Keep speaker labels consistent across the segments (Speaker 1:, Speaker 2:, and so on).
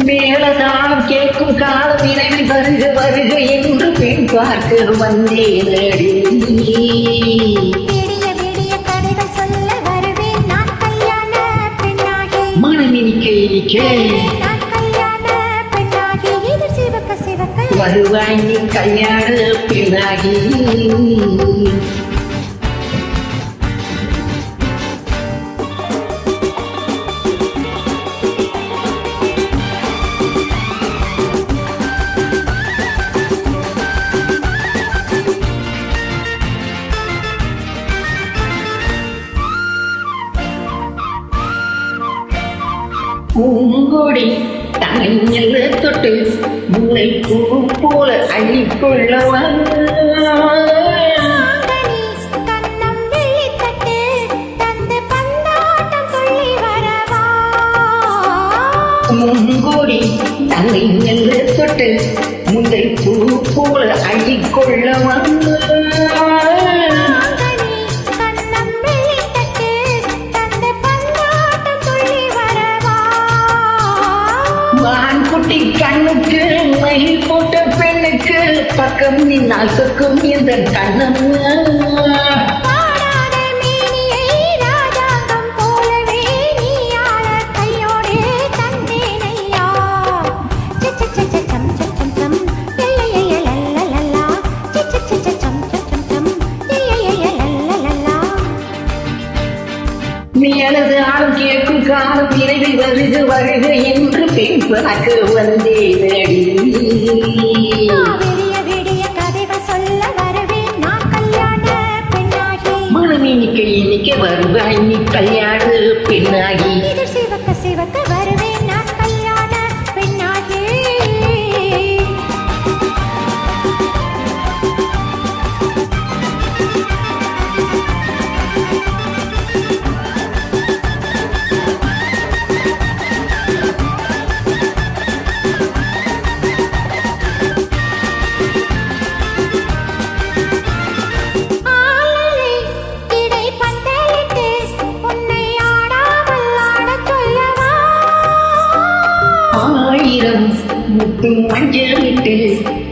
Speaker 1: மேலதானம் கேட்கும் காலம் விரைவில் வருக வருக என்று பெண் பார்க்க வந்தேனடி. வருவாய் நீ கல்யாண பெண்ணாகி. பூங்கொடி தனையில் தொட்டு முல்லை பூ போல அள்ளிக்கொள்ளவா. பூங்கொடி தனையில் தொட்டு முல்லை பூ போல அள்ளிக்கொள்ளவா. குட்டி கண்ணுக்கு மை போட்ட பெண்ணுக்கு பக்கம் நின்னால் சொக்கும் இந்த கண்ணம். மேலது ஆளும் கேட்கும் காலம் விரைவில் வருக வருக என்று பெண் பார்க்க வந்தேனடி. மனம் இனிக்க இனிக்க வருவாய் நீ கல்யாண பெண்ணாகி. முத்து மஞ்சளிட்டு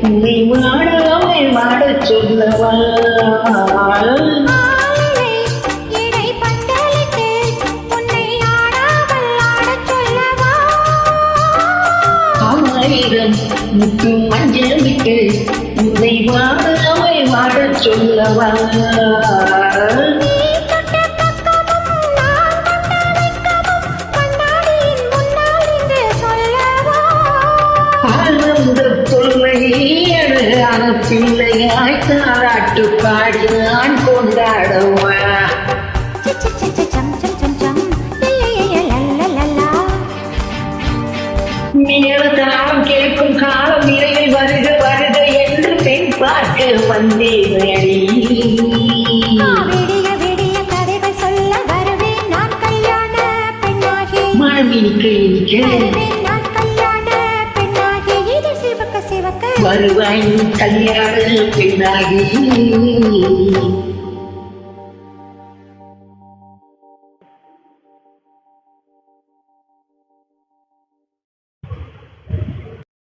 Speaker 1: உன்னை வாடாமல் வாடச் சொல்லவா. ஆயிரம் முத்து மஞ்சளிட்டு உன்னை வாடாமல் வாடச் சொல்லவா. பிள்ளையாய் தாராட்டு பாடி நான் கொண்டாடுவா. மேலதானம் கேட்கும் காலம் விரைவில் வருக வருக என்று பெண் பார்க்க வந்தேனடி. மனம் இனிக்க இனிக்க வருவாய் கல்யாண பெண்ணாகி.